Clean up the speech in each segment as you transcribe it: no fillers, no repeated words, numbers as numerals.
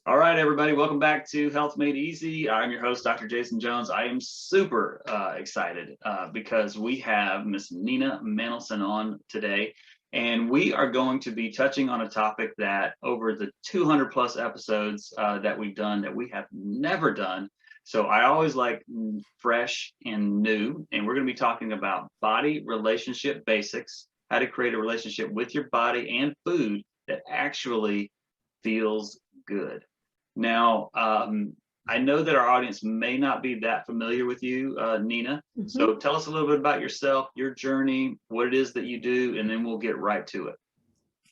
All right, everybody, welcome back to Health Made Easy. I'm your host, Dr. Jason Jones. I am super excited because we have Miss Nina Manolson on today, and we are going to be touching on a topic that over the 200 plus episodes that we've done that we have never done. So I always like fresh and new, and we're going to be talking about body relationship basics, how to create a relationship with your body and food that actually feels good. Now, I know that our audience may not be that familiar with you, Nina. Mm-hmm. So tell us a little bit about yourself, your journey, what it is that you do, and then we'll get right to it.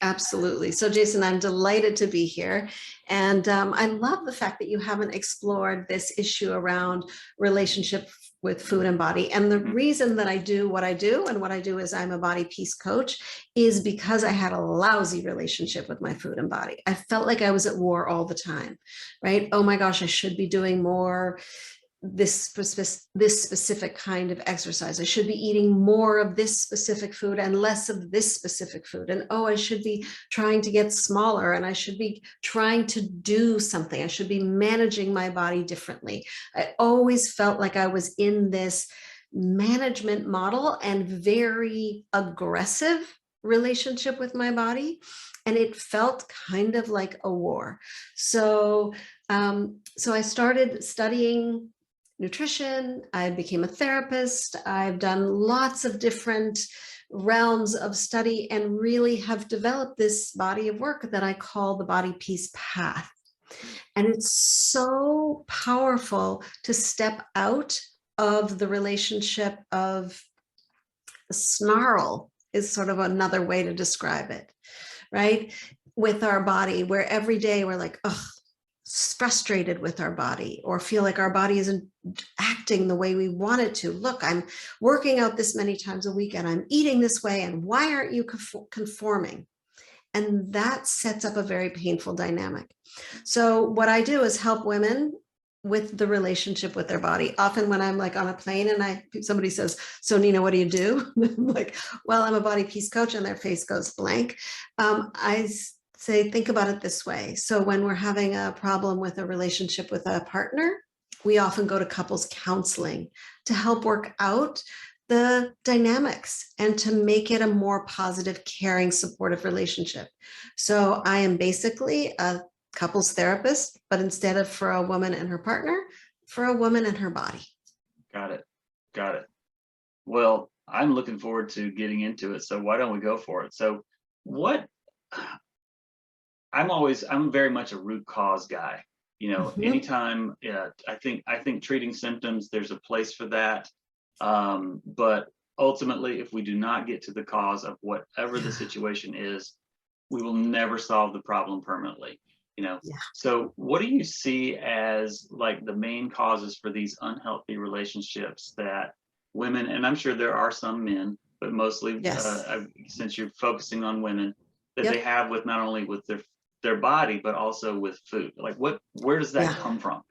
Absolutely. So, Jason, I'm delighted to be here. And I love the fact that you haven't explored this issue around relationship with food and body. And the reason that I do what I do, and what I do is I'm a body peace coach, is because I had a lousy relationship with my food and body. I felt like I was at war all the time, right? Oh my gosh, I should be doing more this specific kind of exercise. I should be eating more of this specific food and less of this specific food. And oh, I should be trying to get smaller, and I should be trying to do something. I should be managing my body differently. I always felt like I was in this management model and very aggressive relationship with my body. And it felt kind of like a war. So I started studying nutrition. I became a therapist. I've done lots of different realms of study and really have developed this body of work that I call the Body Peace Path. And it's so powerful to step out of the relationship of snarl is sort of another way to describe it, right? With our body, where every day we're like, oh, frustrated with our body, or feel like our body isn't acting the way we want it to. Look, I'm working out this many times a week and I'm eating this way, and why aren't you conforming? And that sets up a very painful dynamic. So what I do is help women with the relationship with their body. Often when I'm like on a plane and somebody says, so Nina, what do you do? I'm like, well, I'm a body peace coach, and their face goes blank. I say, think about it this way. So when we're having a problem with a relationship with a partner, we often go to couples counseling to help work out the dynamics and to make it a more positive, caring, supportive relationship. So I am basically a couples therapist, but instead of for a woman and her partner, for a woman and her body. Got it. Got it. Well, I'm looking forward to getting into it. So why don't we go for it? So I'm very much a root cause guy. You know, anytime I think treating symptoms, there's a place for that. But ultimately, if we do not get to the cause of whatever the situation is, we will never solve the problem permanently. You know, so what do you see as like the main causes for these unhealthy relationships that women, and I'm sure there are some men, but mostly since you're focusing on women, that they have with not only with their body, but also with food? Like where does that come from?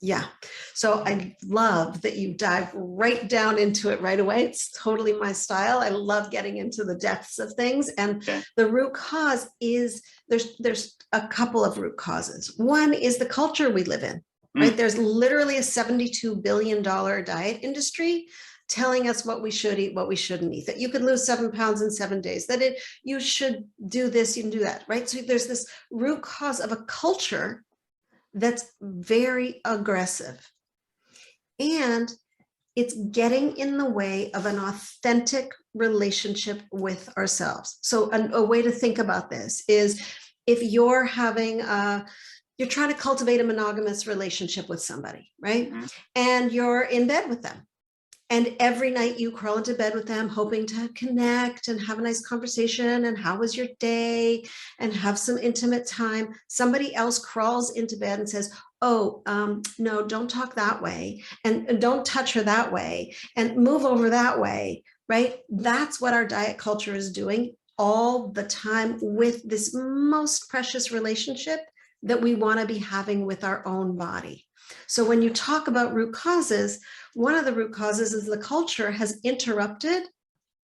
Yeah. So I love that you dive right down into it right away. It's totally my style. I love getting into the depths of things. And the root cause is there's a couple of root causes. One is the culture we live in, right? There's literally a $72 billion diet industry telling us what we should eat, what we shouldn't eat, that you could lose 7 pounds in 7 days, that you should do this, you can do that, right? So there's this root cause of a culture that's very aggressive, and it's getting in the way of an authentic relationship with ourselves. So a way to think about this is if you're you're trying to cultivate a monogamous relationship with somebody, right? And you're in bed with them. And every night you crawl into bed with them, hoping to connect and have a nice conversation. And how was your day? And have some intimate time. Somebody else crawls into bed and says, oh, no, don't talk that way. And don't touch her that way. And move over that way, right? That's what our diet culture is doing all the time with this most precious relationship that we want to be having with our own body. So when you talk about root causes, one of the root causes is the culture has interrupted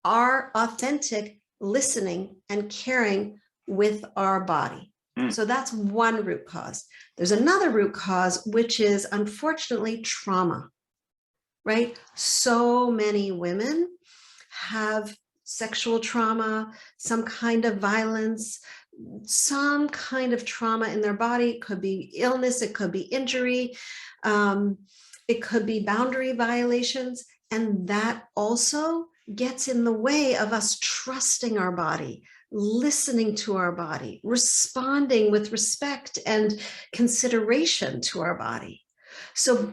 our authentic listening and caring with our body. So that's one root cause. There's another root cause, which is unfortunately trauma, right? So many women have sexual trauma, some kind of violence, some kind of trauma in their body. It could be illness, it could be injury, it could be boundary violations. And that also gets in the way of us trusting our body, listening to our body, responding with respect and consideration to our body. So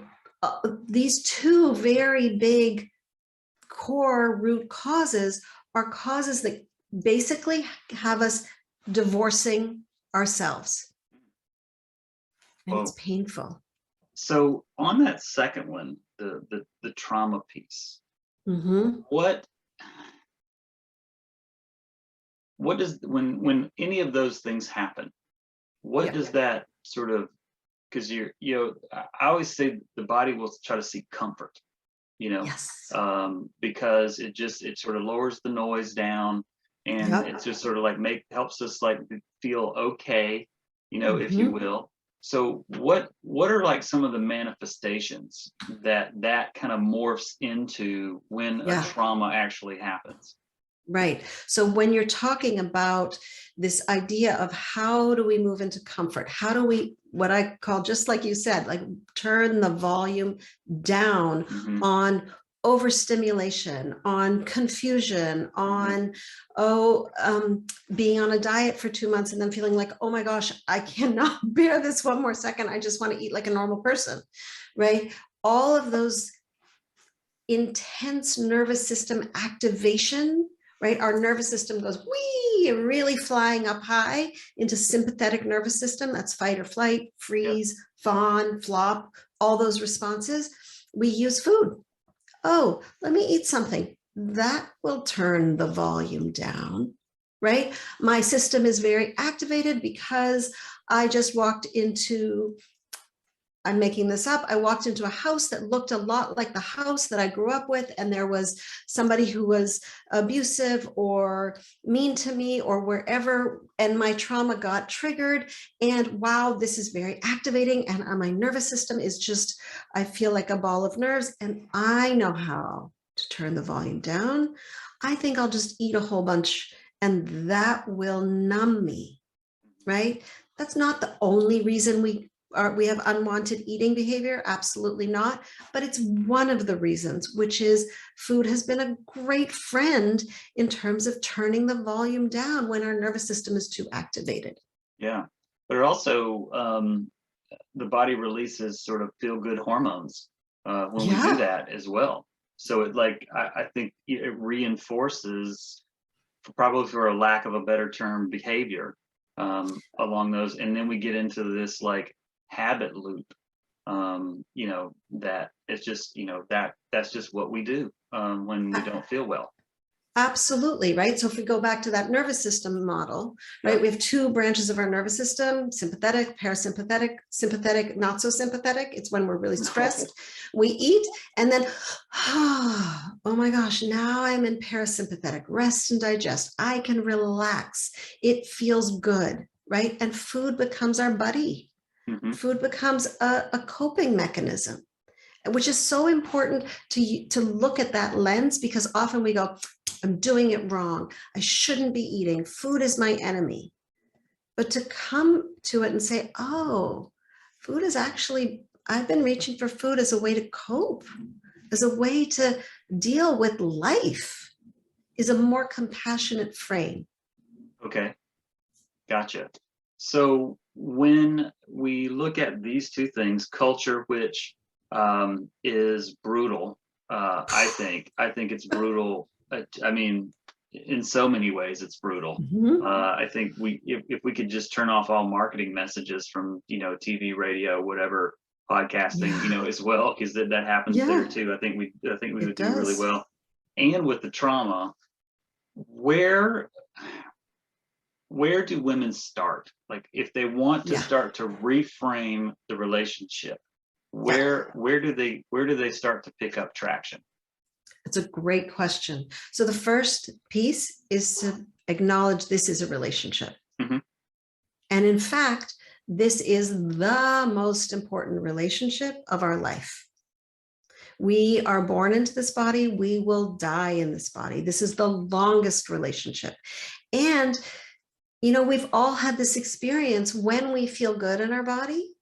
these two very big core root causes are causes that basically have us divorcing ourselves. And Well, it's painful. So on that second one, the trauma piece, what does, when any of those things happen, what does that sort of, because I always say the body will try to seek comfort, because it sort of lowers the noise down, and it's just sort of like helps us like feel okay, if you will. So what are like some of the manifestations that kind of morphs into when a trauma actually happens? Right. So when you're talking about this idea of how do we move into comfort, how do we, what I call, just like you said, like turn the volume down on overstimulation, on confusion, on, being on a diet for 2 months and then feeling like, oh my gosh, I cannot bear this one more second. I just want to eat like a normal person, right? All of those intense nervous system activation, right? Our nervous system goes, wee, really flying up high into sympathetic nervous system. That's fight or flight, freeze, fawn, flop, all those responses. We use food. Oh, let me eat something. That will turn the volume down, right? My system is very activated because I just walked into, I'm making this up, I walked into a house that looked a lot like the house that I grew up with, and there was somebody who was abusive or mean to me or wherever, and my trauma got triggered, and wow, this is very activating, and my nervous system is just, I feel like a ball of nerves, and I know how to turn the volume down. I think I'll just eat a whole bunch, and that will numb me, right? That's not the only reason we have unwanted eating behavior, absolutely not, but it's one of the reasons, which is food has been a great friend in terms of turning the volume down when our nervous system is too activated. Yeah, but it also, the body releases sort of feel-good hormones when we do that as well. So it I think it reinforces, probably for a lack of a better term, behavior along those, and then we get into this like habit loop, that it's just, that's just what we do when we don't feel well. Absolutely, right? So if we go back to that nervous system model, right, we have two branches of our nervous system: sympathetic, parasympathetic, sympathetic, not so sympathetic. It's when we're really stressed. We eat and then, oh my gosh, now I'm in parasympathetic, rest and digest. I can relax. It feels good, right? And food becomes our buddy. Food becomes a coping mechanism, which is so important to look at that lens, because often we go, I'm doing it wrong. I shouldn't be eating. Food is my enemy. But to come to it and say, oh, food is actually, I've been reaching for food as a way to cope, as a way to deal with life, is a more compassionate frame. Okay, gotcha. So when we look at these two things, culture, which is brutal, I think it's brutal. I mean, in so many ways, it's brutal. I think if we could just turn off all marketing messages from TV, radio, whatever, podcasting, as well, because that happens there too. I think we would do really well. And with the trauma, where do women start? Like if they want to start to reframe the relationship, where do they start to pick up traction? It's a great question. So the first piece is to acknowledge this is a relationship. And in fact, this is the most important relationship of our life. We are born into this body. We will die in this body. This is the longest relationship. And, you know, we've all had this experience when we feel good in our body,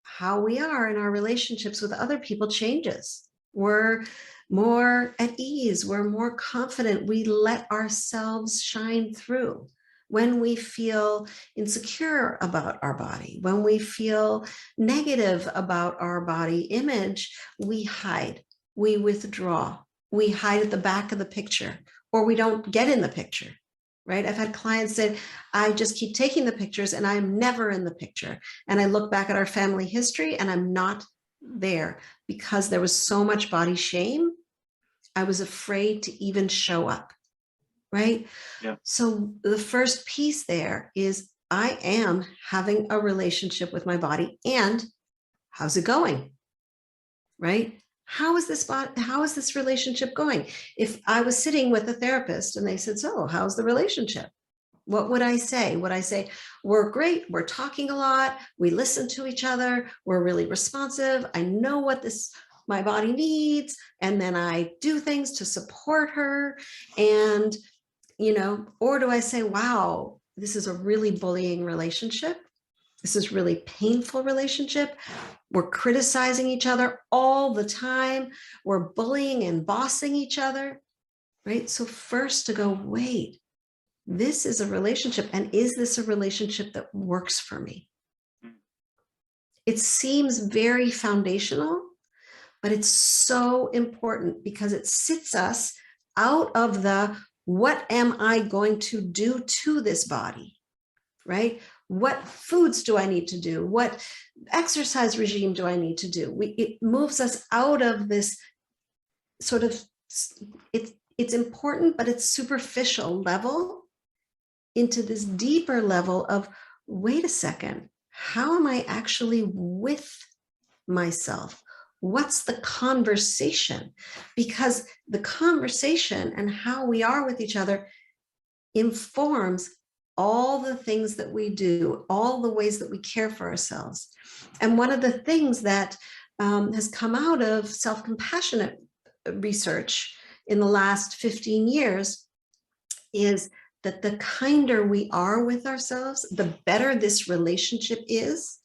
how we are in our relationships with other people changes. We're more at ease. We're more confident. We let ourselves shine through. When we feel insecure about our body, when we feel negative about our body image, we hide, we withdraw, we hide at the back of the picture, or we don't get in the picture, right? I've had clients say, I just keep taking the pictures and I'm never in the picture. And I look back at our family history and I'm not there because there was so much body shame. I was afraid to even show up. Right? Yeah. So the first piece there is I am having a relationship with my body, and how's it going? Right? How is this relationship going? If I was sitting with a therapist and they said, so how's the relationship? What would I say? Would I say, we're great, we're talking a lot, we listen to each other, we're really responsive, I know what my body needs, and then I do things to support her, and you know, or do I say, wow, this is a really bullying relationship. This is really painful relationship. We're criticizing each other all the time. We're bullying and bossing each other, right? So first to go, wait, this is a relationship. And is this a relationship that works for me? It seems very foundational, but it's so important because it sits us out of the what am I going to do to this body, right? What foods do I need to do? What exercise regime do I need to do? It moves us out of this sort of, it's important, but it's superficial level into this deeper level of, wait a second, how am I actually with myself? What's the conversation? Because the conversation and how we are with each other informs all the things that we do, all the ways that we care for ourselves. And one of the things that has come out of self-compassionate research in the last 15 years is that the kinder we are with ourselves, the better this relationship is,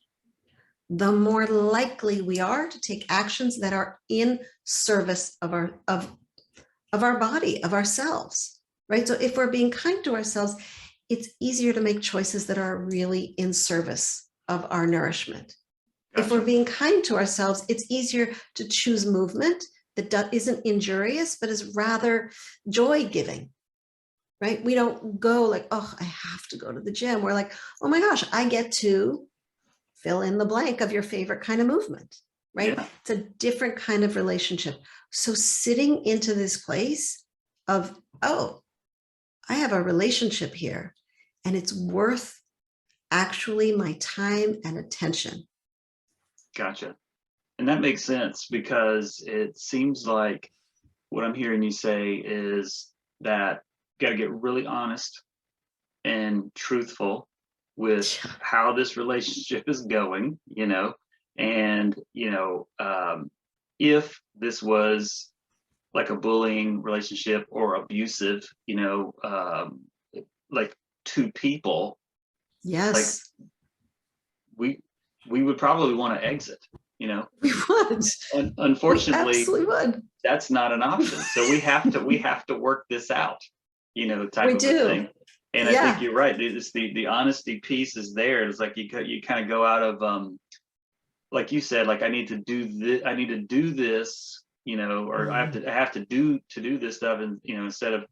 the more likely we are to take actions that are in service of our body, of ourselves, right? So if we're being kind to ourselves, it's easier to make choices that are really in service of our nourishment. Gotcha. If we're being kind to ourselves, it's easier to choose movement that isn't injurious, but is rather joy-giving, right? We don't go like, oh, I have to go to the gym. We're like, oh my gosh, I get to fill in the blank of your favorite kind of movement, right? Yeah. It's a different kind of relationship. So sitting into this place of, oh, I have a relationship here and it's worth actually my time and attention. Gotcha. And that makes sense because it seems like what I'm hearing you say is that you got to get really honest and truthful with how this relationship is going, you know, and, you know, if this was like a bullying relationship or abusive, you know, like two people, yes, like we would probably want to exit, you know. We would. Unfortunately, we absolutely would. That's not an option. So we have to work this out, you know, type of a thing. And I think you're right. It's the honesty piece is there. It's like you kind of go out of like you said, like I need to do this, you know, or I have to do this stuff, and you know, instead of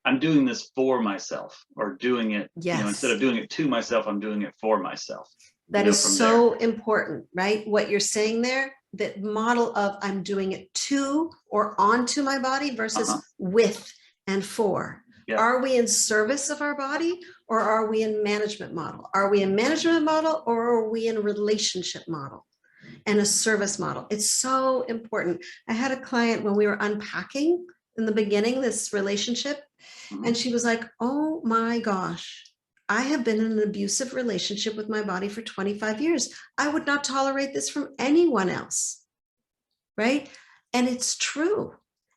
I'm doing this for myself or doing it, you know, instead of doing it to myself, I'm doing it for myself. That is so important, right? What you're saying there, that model of I'm doing it to or onto my body versus with and for. Yeah. Are we in service of our body or are we in management model? Are we in management model or are we in relationship model and a service model? It's so important. I had a client when we were unpacking in the beginning, this relationship, and she was like, oh my gosh, I have been in an abusive relationship with my body for 25 years. I would not tolerate this from anyone else. Right? And it's true.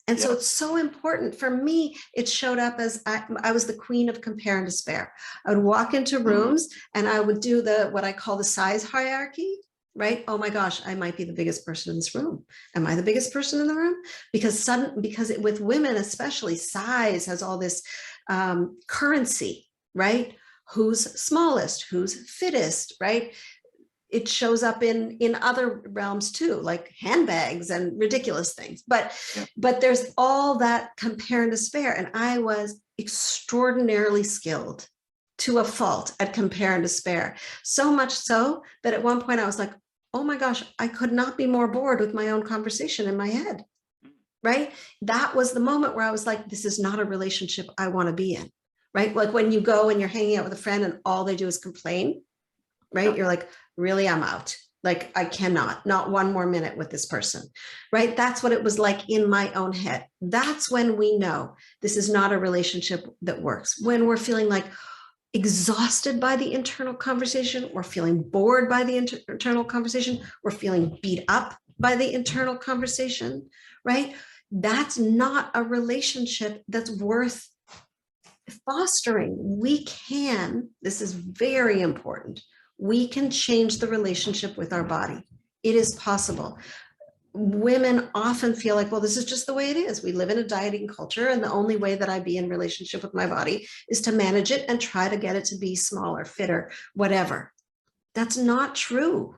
And so it's so important for me. It showed up as I was the queen of compare and despair. I would walk into rooms and I would do what I call the size hierarchy, right? Oh my gosh, I might be the biggest person in this room. Am I the biggest person in the room? Because with women, especially, size has all this currency, right? Who's smallest, who's fittest, right? It shows up in other realms too, like handbags and ridiculous things. But there's all that compare and despair. And I was extraordinarily skilled to a fault at compare and despair. So much so that at one point I was like, oh my gosh, I could not be more bored with my own conversation in my head. Right? That was the moment where I was like, this is not a relationship I want to be in. Right? Like when you go and you're hanging out with a friend and all they do is complain. Right? You're like, really, I'm out. Like, I cannot, not one more minute with this person, right? That's what it was like in my own head. That's when we know this is not a relationship that works. When we're feeling like exhausted by the internal conversation, we're feeling bored by the internal conversation, we're feeling beat up by the internal conversation, right? That's not a relationship that's worth fostering. We can, this is very important, we can change the relationship with our body. It is possible. Women often feel like, well, this is just the way it is. We live in a dieting culture, and the only way that I be in relationship with my body is to manage it and try to get it to be smaller, fitter, whatever. That's not true.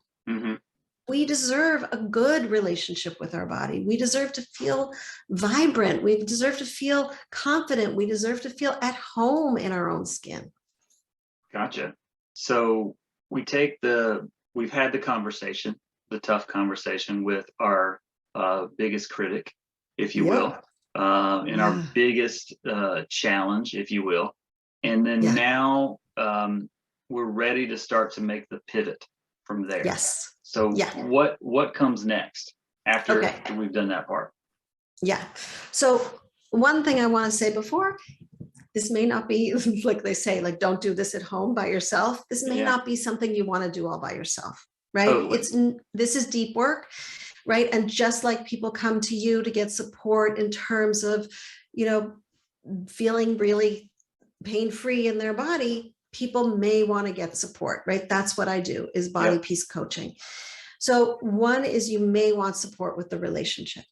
We deserve a good relationship with our body. We deserve to feel vibrant. We deserve to feel confident. We deserve to feel at home in our own skin. Gotcha. So we've had the conversation, the tough conversation with our biggest critic, if you will, and our biggest challenge, if you will. And then now we're ready to start to make the pivot from there. Yes. So what comes next after we've done that part? Yeah. So one thing I want to say before, this may not be like they say, like, don't do this at home by yourself. This may not be something you want to do all by yourself, right? Totally. This is deep work, right? And just like people come to you to get support in terms of, feeling really pain-free in their body, people may want to get support, right? That's what I do, is body peace coaching. So one is you may want support with the relationship.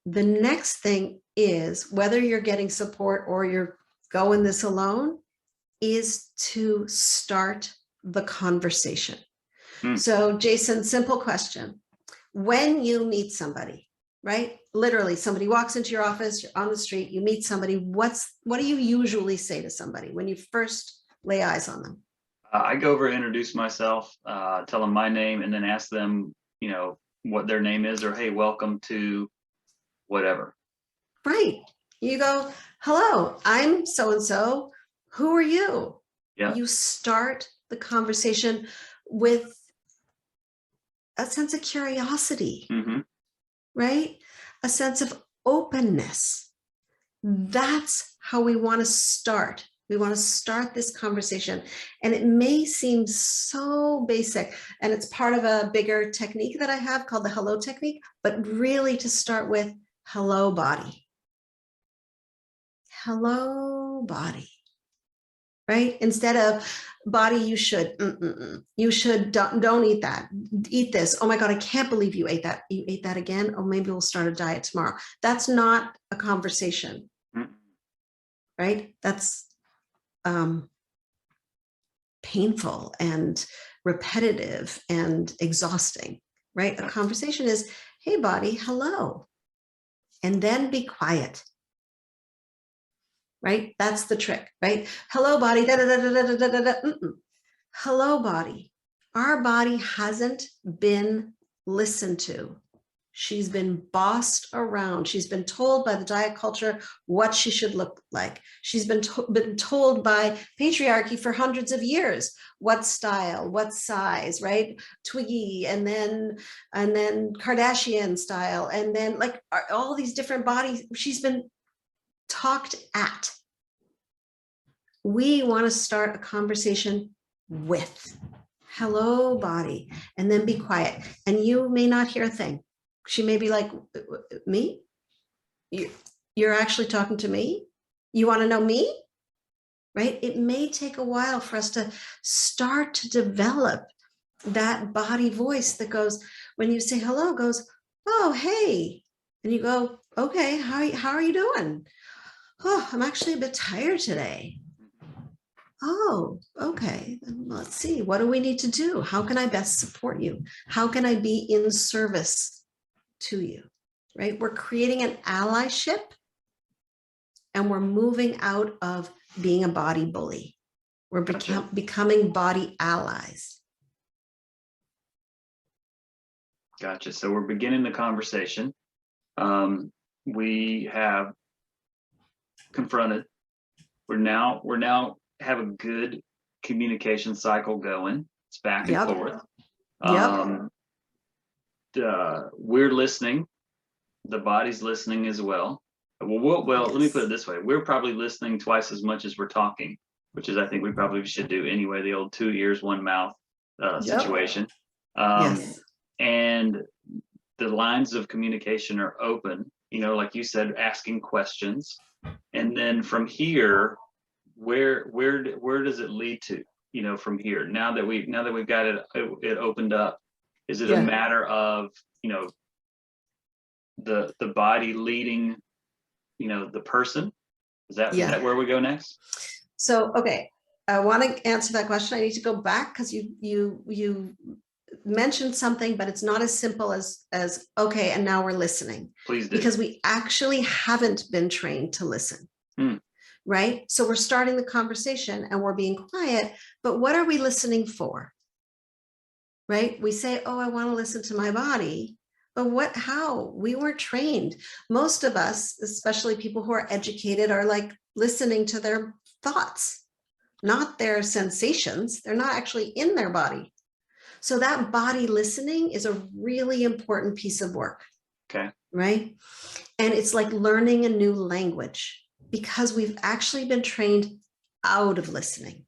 The next thing is, whether you're getting support or you're going this alone, is to start the conversation. So Jason, simple question. When you meet somebody, right? Literally, somebody walks into your office, you're on the street, you meet somebody, what do you usually say to somebody when you first lay eyes on them? I go over and introduce myself, tell them my name, and then ask them, what their name is, or, hey, welcome to whatever. Right. You go, hello, I'm so-and-so. Who are you? Yeah. You start the conversation with a sense of curiosity, right? A sense of openness. That's how we want to start. We want to start this conversation. And it may seem so basic, and it's part of a bigger technique that I have called the hello technique, but really to start with, hello, body. Hello, body. Right? Instead of body, you should, don't eat that. Eat this. Oh my God, I can't believe you ate that. You ate that again? Oh, maybe we'll start a diet tomorrow. That's not a conversation. Right? That's painful and repetitive and exhausting, right? A conversation is, hey, body, hello. And then be quiet. Right? That's the trick, right? Hello, body. Da, da, da, da, da, da, da, da. Hello, body. Our body hasn't been listened to. She's been bossed around. She's been told by the diet culture what she should look like. She's been told by patriarchy for hundreds of years what style, what size, right? Twiggy, and then Kardashian style, and then like all these different bodies. She's been talked at. We want to start a conversation with hello, body, and then be quiet. And you may not hear a thing. She may be like, me? You're actually talking to me? You want to know me? Right? It may take a while for us to start to develop that body voice that goes, when you say hello, goes, oh, hey. And you go, okay, how are you doing? Oh, I'm actually a bit tired today. Oh, okay. Let's see. What do we need to do? How can I best support you? How can I be in service to you? Right? We're creating an allyship, and we're moving out of being a body bully. We're becoming body allies. Gotcha. So we're beginning the conversation. We have confronted. We're now have a good communication cycle going. It's back and forth. We're listening. The body's listening as well. Well, yes. Let me put it this way. We're probably listening twice as much as we're talking, which is, I think we probably should do anyway, the old 2 ears, 1 mouth situation. Yes. And the lines of communication are open, like you said, asking questions. And then from here, where does it lead to, from here? Now that we've got it opened up, is it a matter of, the body leading, the person? Is that where we go next? So, okay, I want to answer that question. I need to go back because you mentioned something, but it's not as simple as okay, and now we're listening. Please do. Because we actually haven't been trained to listen. Right? So we're starting the conversation and we're being quiet, but what are we listening for? Right? We say, oh, I want to listen to my body. But how? We weren't trained. Most of us, especially people who are educated, are like listening to their thoughts, not their sensations. They're not actually in their body. So that body listening is a really important piece of work. Okay. Right? And it's like learning a new language because we've actually been trained out of listening.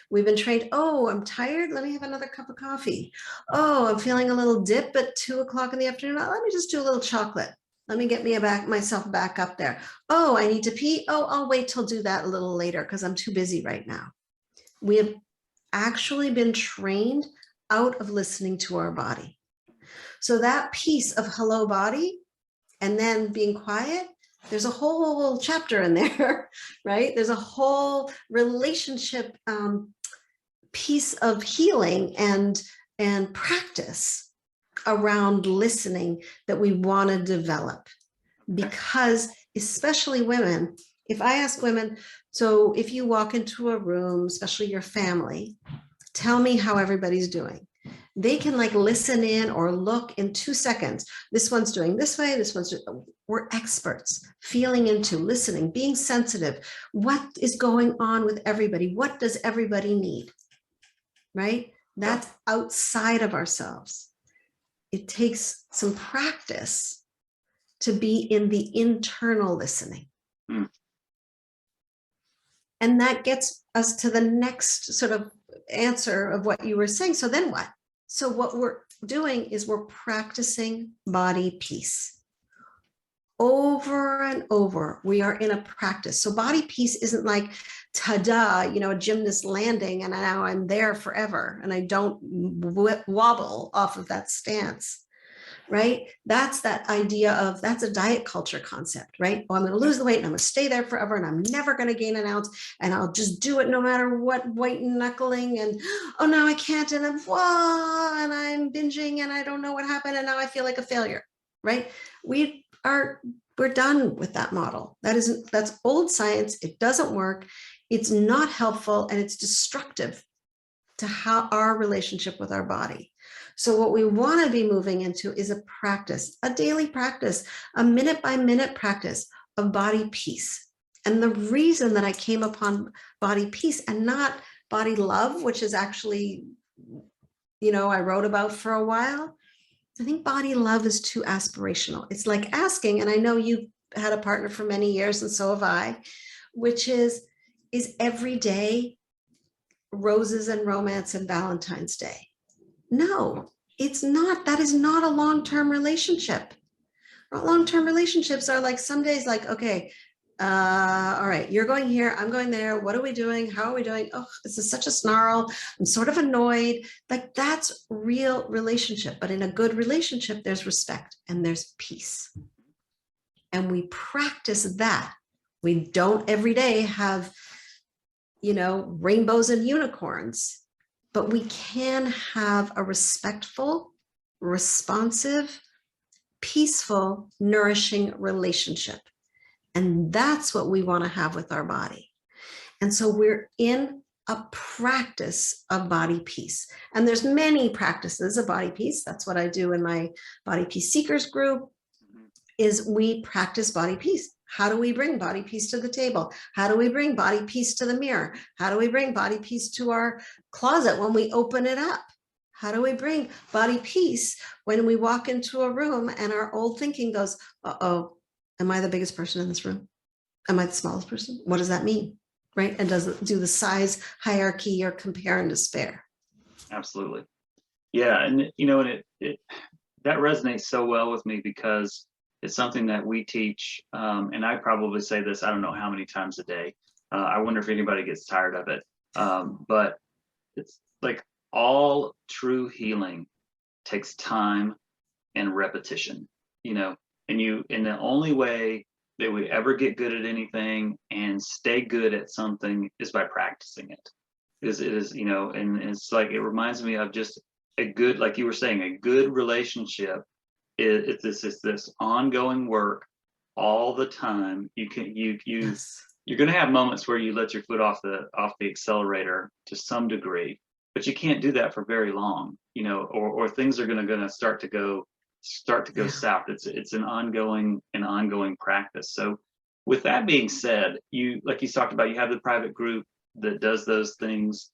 We've been trained, oh, I'm tired. Let me have another cup of coffee. Oh, I'm feeling a little dip at 2 o'clock in the afternoon. Let me just do a little chocolate. Let me get myself back up there. Oh, I need to pee. Oh, I'll wait till do that a little later because I'm too busy right now. We have actually been trained out of listening to our body. So that piece of hello body and then being quiet, there's a whole chapter in there, right? There's a whole relationship piece of healing and practice around listening that we want to develop. Because especially women, if I ask women, so if you walk into a room, especially your family, tell me how everybody's doing. They can like listen in or look in 2 seconds. This one's doing this way. This one's doing, we're experts, feeling into, listening, being sensitive. What is going on with everybody? What does everybody need? Right? That's outside of ourselves. It takes some practice to be in the internal listening. And that gets us to the next sort of answer of what you were saying. So then what? So what we're doing is we're practicing body peace. Over and over, we are in a practice. So body peace isn't like, ta-da, a gymnast landing and now I'm there forever and I don't wobble off of that stance, right? That's that idea of, that's a diet culture concept, right? Oh, I'm going to lose the weight and I'm going to stay there forever and I'm never going to gain an ounce and I'll just do it no matter what, white knuckling and, oh, now I can't and I'm binging and I don't know what happened and now I feel like a failure, right? We're done with that model. That's old science. It doesn't work. It's not helpful and it's destructive to how our relationship with our body. So what we want to be moving into is a practice, a daily practice, a minute by minute practice of body peace. And the reason that I came upon body peace and not body love, which is actually, I wrote about for a while, I think body love is too aspirational. It's like asking, and I know you've had a partner for many years and so have I, which is, is every day roses and romance and Valentine's Day. No, it's not. That is not a long-term relationship. Long-term relationships are like some days like, okay, all right, you're going here, I'm going there. What are we doing? How are we doing? Oh, this is such a snarl. I'm sort of annoyed. Like that's real relationship. But in a good relationship, there's respect and there's peace. And we practice that. We don't every day have, rainbows and unicorns, but we can have a respectful, responsive, peaceful, nourishing relationship. And that's what we want to have with our body. And so we're in a practice of body peace. And there's many practices of body peace. That's what I do in my Body Peace Seekers group, is we practice body peace. How do we bring body peace to the table? How do we bring body peace to the mirror? How do we bring body peace to our closet when we open it up? How do we bring body peace when we walk into a room and our old thinking goes, uh-oh, am I the biggest person in this room? Am I the smallest person? What does that mean? Right? And does it do the size hierarchy or compare and despair? Absolutely. Yeah. And that resonates so well with me because it's something that we teach. And I probably say this, I don't know how many times a day. I wonder if anybody gets tired of it. But it's like all true healing takes time and repetition, and the only way that we ever get good at anything and stay good at something is by practicing it. Because it is, and it's like, it reminds me of just a good, like you were saying, a good relationship. It's this ongoing work all the time. Yes. You're going to have moments where you let your foot off the accelerator to some degree, but you can't do that for very long, or things are going to start to go south. It's an ongoing practice. So with that being said, like you talked about, you have the private group that does those things.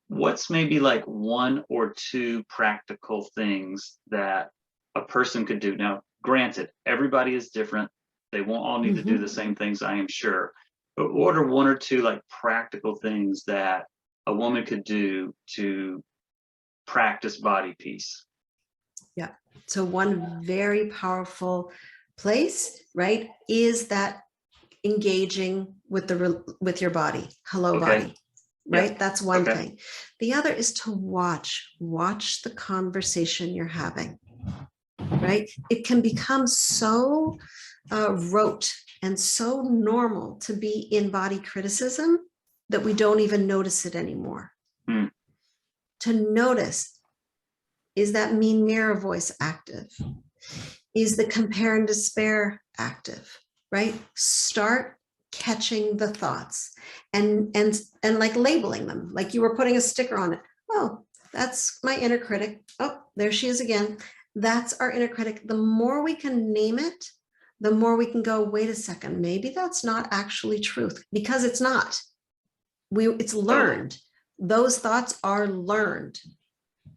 What's maybe like one or two practical things that a person could do? Now, granted, everybody is different. They won't all need to do the same things, I am sure. But what are one or two like practical things that a woman could do to practice body peace? Yeah. So one very powerful place, right, is that engaging with your body. Hello, Okay. body. Right? Yep. That's one Okay. thing. The other is to watch the conversation you're having. Right? It can become so rote and so normal to be in body criticism that we don't even notice it anymore. To notice, is that mean mirror voice active? Is the compare and despair active? Right? Start catching the thoughts and like labeling them, like you were putting a sticker on it. Oh, that's my inner critic. Oh, there she is again. That's our inner critic. The more we can name it, the more we can go, wait a second, maybe that's not actually truth, because it's not. It's learned. Those thoughts are learned,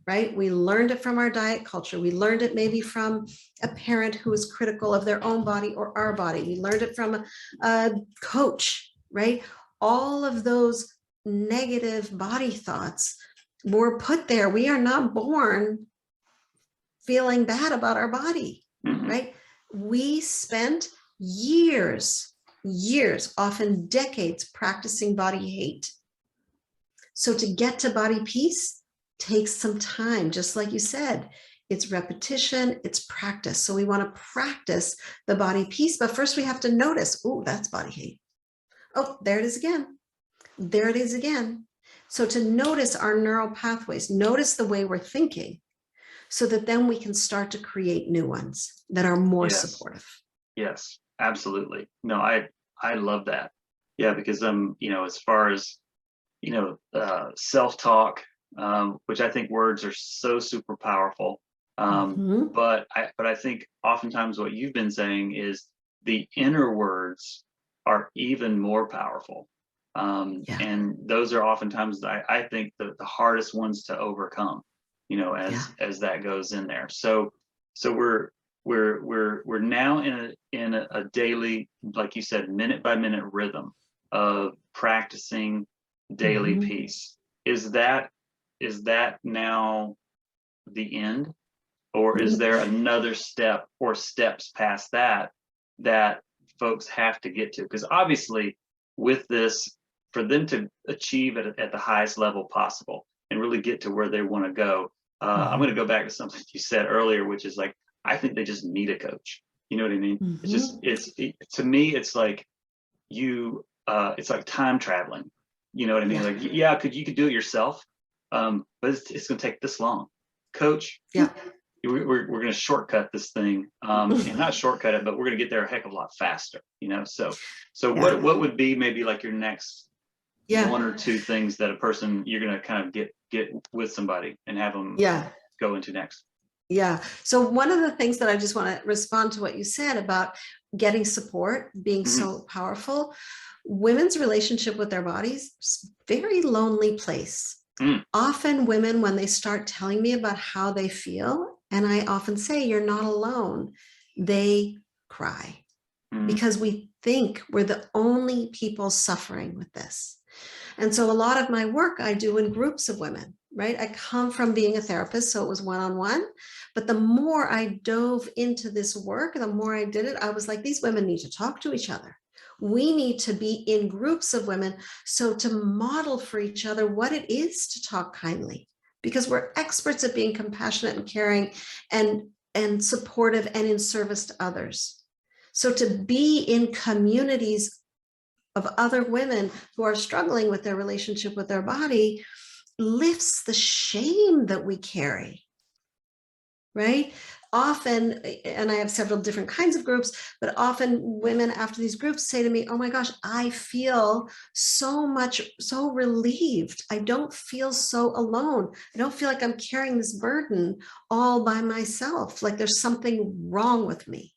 right? We learned it from our diet culture. We learned it maybe from a parent who is critical of their own body or our body. We learned it from a coach, right? All of those negative body thoughts were put there. We are not born feeling bad about our body, right? We spent years, often decades practicing body hate. So to get to body peace takes some time, just like you said. It's repetition, it's practice. So we want to practice the body peace, but first we have to notice, oh, that's body hate. Oh, there it is again. There it is again. So to notice our neural pathways, notice the way we're thinking, so that then we can start to create new ones that are more supportive. Yes, absolutely. No, I love that. Yeah, because as far as self-talk, which I think words are so super powerful. But I think oftentimes what you've been saying is the inner words are even more powerful. And those are oftentimes, I think, the hardest ones to overcome, as that goes in there. So we're now in a daily, like you said, minute by minute rhythm. of practicing daily peace. Is that now the end, or is there another step or steps past that folks have to get to? Because obviously with this, for them to achieve it at the highest level possible and really get to where they want to go, I'm going to go back to something you said earlier, which is like, I think they just need a coach. You know what I mean? It's just, to me, it's like it's like time traveling. You know what I mean? Like, yeah, you could do it yourself, but it's going to take this long. Coach, we're going to shortcut this thing, and not shortcut it, but we're going to get there a heck of a lot faster. You know, so what would be maybe like your next one or two things that a person you're going to kind of get with somebody and have them go into next? Yeah. So one of the things that I just want to respond to what you said about getting support being so powerful, women's relationship with their bodies, very lonely place. Often women, when they start telling me about how they feel, and I often say, you're not alone, they cry because we think we're the only people suffering with this. And so a lot of my work I do in groups of women, right? I come from being a therapist, so it was one-on-one, but the more I dove into this work, the more I did it, I was like, these women need to talk to each other. We need to be in groups of women, so to model for each other what it is to talk kindly, because we're experts at being compassionate and caring and supportive and in service to others. So to be in communities of other women who are struggling with their relationship with their body lifts the shame that we carry, right? Often, and I have several different kinds of groups, but often women after these groups say to me, oh my gosh, I feel so relieved. I don't feel so alone. I don't feel like I'm carrying this burden all by myself, like there's something wrong with me.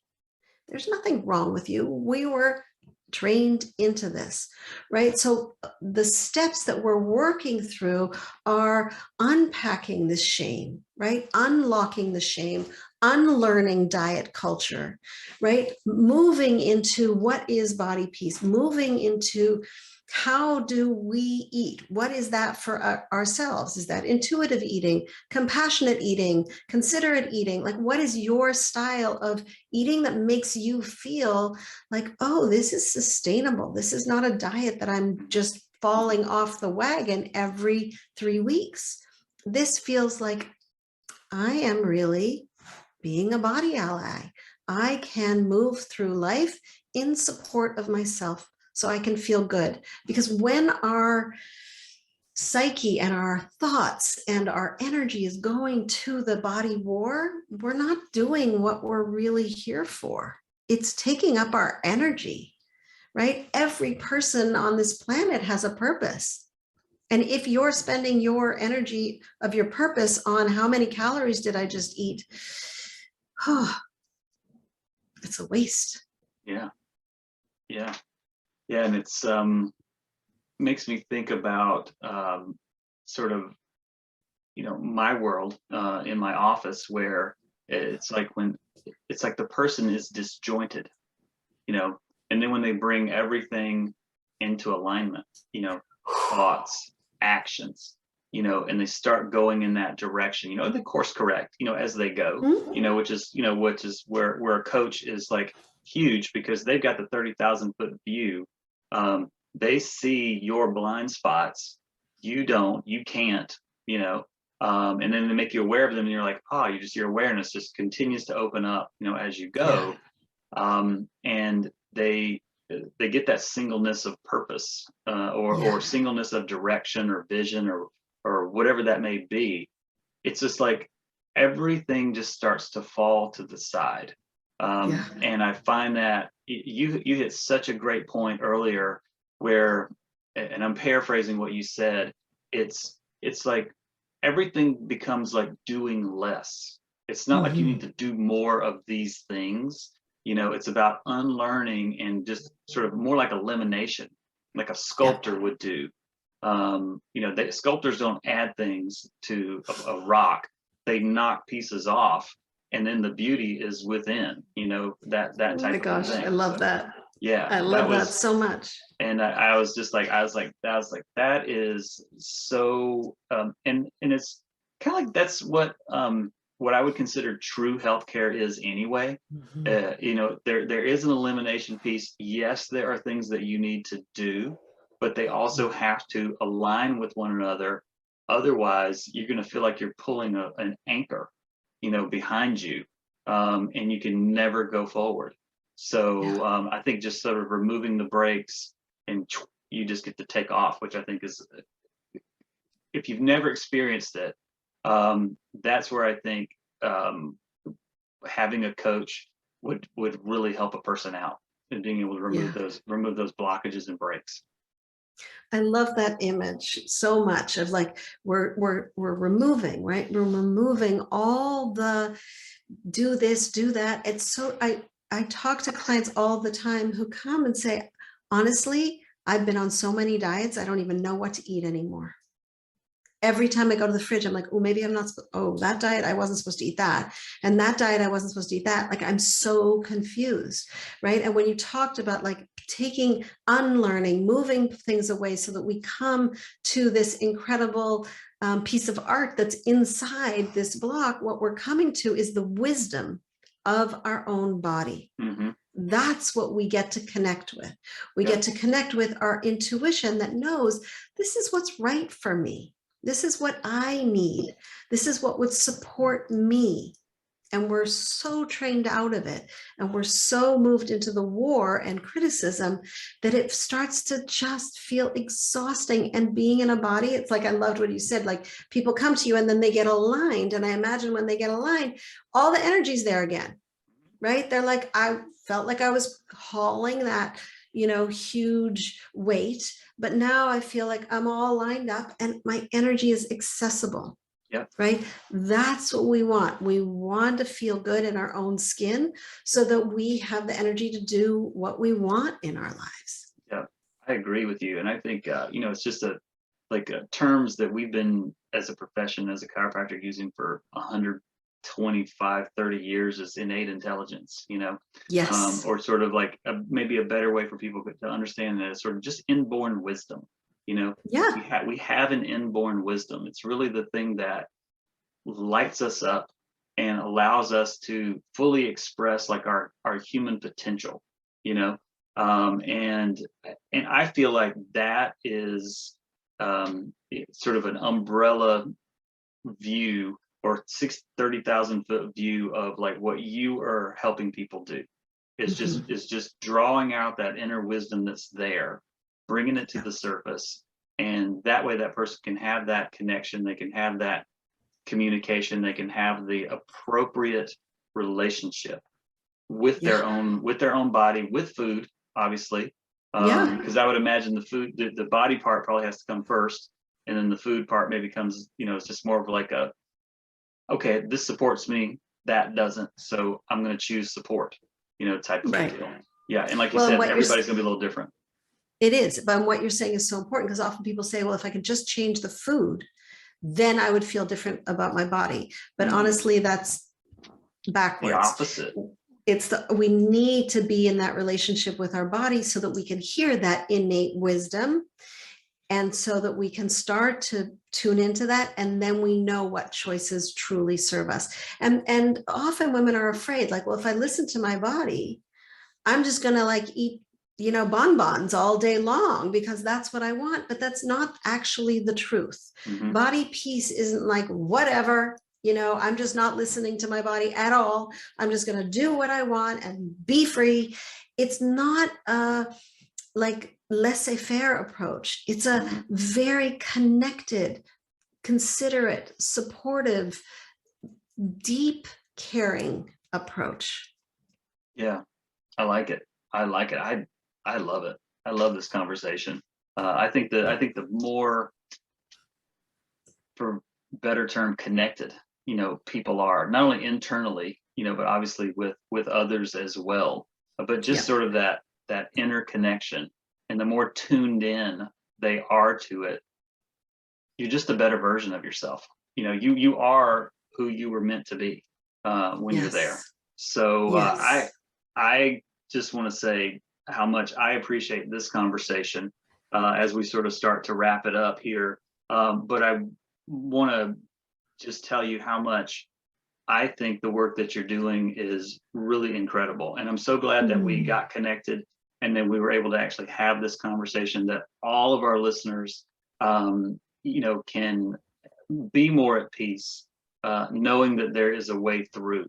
There's nothing wrong with you. We were trained into this, right? So the steps that we're working through are unpacking the shame, right? Unlocking the shame, unlearning diet culture, right? Moving into what is body peace, moving into how do we eat? What is that for ourselves? Is that intuitive eating, compassionate eating, considerate eating? Like, what is your style of eating that makes you feel like, oh, this is sustainable. This is not a diet that I'm just falling off the wagon every 3 weeks. This feels like I am really being a body ally. I can move through life in support of myself so I can feel good. Because when our psyche and our thoughts and our energy is going to the body war, we're not doing what we're really here for. It's taking up our energy, right? Every person on this planet has a purpose. And if you're spending your energy of your purpose on how many calories did I just eat, it's a waste. Yeah. And it's makes me think about sort of, you know, my world in my office, where it's like the person is disjointed, you know, and then when they bring everything into alignment, you know, thoughts, actions, you know, and they start going in that direction, you know, the course correct, you know, as they go, you know, which is where a coach is like huge, because they've got the 30,000 foot view. They see your blind spots, you don't, you can't, you know, and then they make you aware of them, and you're like, oh, your awareness just continues to open up, you know, as you go. And they get that singleness of purpose, or singleness of direction or vision, or whatever that may be. It's just like everything just starts to fall to the side. And I find that you hit such a great point earlier, where, and I'm paraphrasing what you said, it's like everything becomes like doing less. It's not like you need to do more of these things. You know, it's about unlearning and just sort of more like elimination, like a sculptor would do. You know, sculptors don't add things to a rock. They knock pieces off, and then the beauty is within, you know, that type of thing. I love that. Yeah, I love that so much. and I was just like, that is so, and it's kind of like that's what I would consider true healthcare is anyway. Mhm. There is an elimination piece. Yes, there are things that you need to do, but they also have to align with one another. Otherwise, you're going to feel like you're pulling an anchor, behind you, and you can never go forward. Yeah. So I think just sort of removing the brakes and you just get to take off, which I think is, if you've never experienced it, that's where I think having a coach would really help a person out and being able to Yeah. remove those blockages and breaks. I love that image so much of like we're removing, right? We're removing all the do this, do that. It's so I talk to clients all the time who come and say, honestly, I've been on so many diets, I don't even know what to eat anymore. Every time I go to the fridge, I'm like, oh, maybe I'm not, oh, that diet, I wasn't supposed to eat that. And that diet, I wasn't supposed to eat that. Like, I'm so confused, right? And when you talked about like taking, unlearning, moving things away so that we come to this incredible piece of art that's inside this block, what we're coming to is the wisdom of our own body. Mm-hmm. That's what we get to connect with. We Yep. get to connect with our intuition that knows this is what's right for me. This is what I need. This is what would support me. And we're so trained out of it. And we're so moved into the war and criticism that it starts to just feel exhausting. And being in a body, it's like, I loved what you said, like people come to you and then they get aligned. And I imagine when they get aligned, all the energy's there again, right? They're like, I felt like I was hauling that, huge weight, but now I feel like I'm all lined up and my energy is accessible. Yep. Right? That's what we want. We want to feel good in our own skin so that we have the energy to do what we want in our lives. Yeah, I agree with you. And I think, it's just terms that we've been as a profession, as a chiropractor, using for 125, 30 years is innate intelligence, Yes. or sort of like maybe a better way for people to understand that is sort of just inborn wisdom. Yeah. We have an inborn wisdom. It's really the thing that lights us up and allows us to fully express like our human potential, and I feel like that is sort of an umbrella view or 30,000 foot view of like what you are helping people do. It's just drawing out that inner wisdom that's there, bringing it to the surface, and that way that person can have that connection, they can have that communication, they can have the appropriate relationship with their own body, with food, obviously, because I would imagine the body part probably has to come first, and then the food part maybe comes, it's just more of like okay, this supports me, that doesn't, so I'm going to choose support, type of deal. Yeah, and like you said, everybody's going to be a little different. It is, but what you're saying is so important because often people say, well, if I could just change the food, then I would feel different about my body. But honestly, that's backwards. The opposite. We need to be in that relationship with our body so that we can hear that innate wisdom. And so that we can start to tune into that. And then we know what choices truly serve us. And often women are afraid, like, well, if I listen to my body, I'm just going to like eat, bonbons all day long because that's what I want. But that's not actually the truth. Mm-hmm. Body peace isn't like, whatever, I'm just not listening to my body at all. I'm just going to do what I want and be free. It's not like laissez-faire approach. It's a very connected, considerate, supportive, deep, caring approach. Yeah, I like it. I love it. I love this conversation. I think the more, for better term, connected, people are, not only internally, but obviously with others as well. But just sort of that inner connection, and the more tuned in they are to it, you're just a better version of yourself. You are who you were meant to be when you're there. So I just want to say how much I appreciate this conversation as we sort of start to wrap it up here. But I want to just tell you how much I think the work that you're doing is really incredible. And I'm so glad that we got connected and then we were able to actually have this conversation, that all of our listeners, can be more at peace, knowing that there is a way through,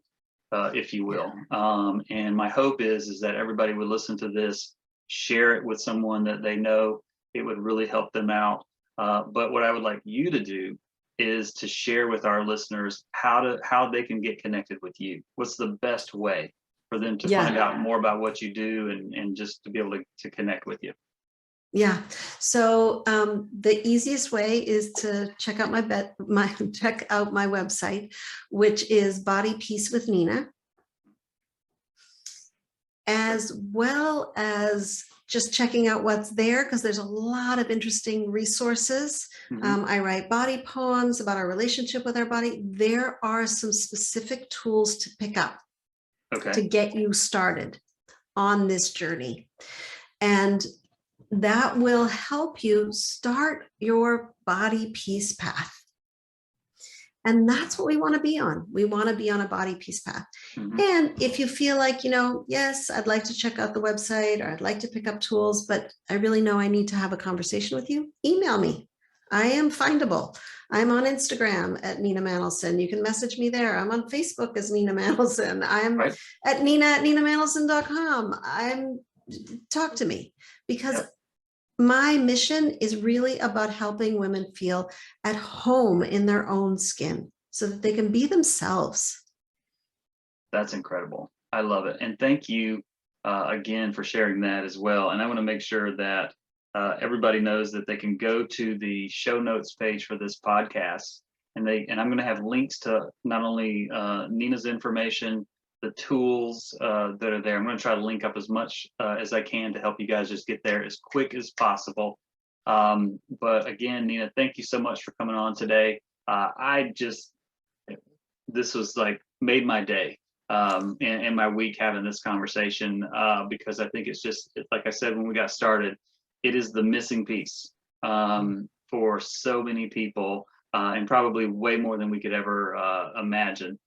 if you will. And my hope is that everybody would listen to this, share it with someone that they know. It would really help them out. But what I would like you to do is to share with our listeners how they can get connected with you. What's the best way for them to find out more about what you do and just to be able to connect with you? Yeah. So the easiest way is to check out my website, which is Body Peace with Nina, as well as just checking out what's there, because there's a lot of interesting resources. I write body poems about our relationship with our body. There are some specific tools to pick up to get you started on this journey. And that will help you start your body peace path. And that's what we want to be on. We want to be on a body peace path. And if you feel like, yes, I'd like to check out the website, or I'd like to pick up tools, but I really know I need to have a conversation with you, email me. I am findable. I'm on Instagram at Nina Manolson. You can message me there. I'm on Facebook as Nina Manolson. I'm at nina@ninamanolson.com. Talk to me, because my mission is really about helping women feel at home in their own skin so that they can be themselves. That's incredible. I love it. And thank you again for sharing that as well. And I want to make sure that everybody knows that they can go to the show notes page for this podcast, and I'm going to have links to not only Nina's information, the tools that are there. I'm going to try to link up as much as I can to help you guys just get there as quick as possible. But again, Nina, thank you so much for coming on today. This was like made my day and my week having this conversation, because I think it's like I said when we got started, it is the missing piece for so many people, and probably way more than we could ever imagine.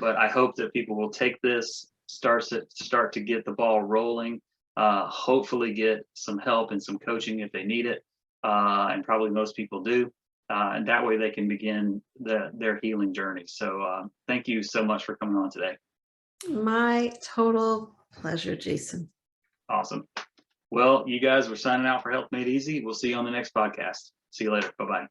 But I hope that people will take this, start to get the ball rolling, hopefully get some help and some coaching if they need it, and probably most people do, and that way they can begin their healing journey. So thank you so much for coming on today. My total pleasure, Jason. Awesome. Well, you guys, we're signing out for Health Made Easy. We'll see you on the next podcast. See you later. Bye-bye.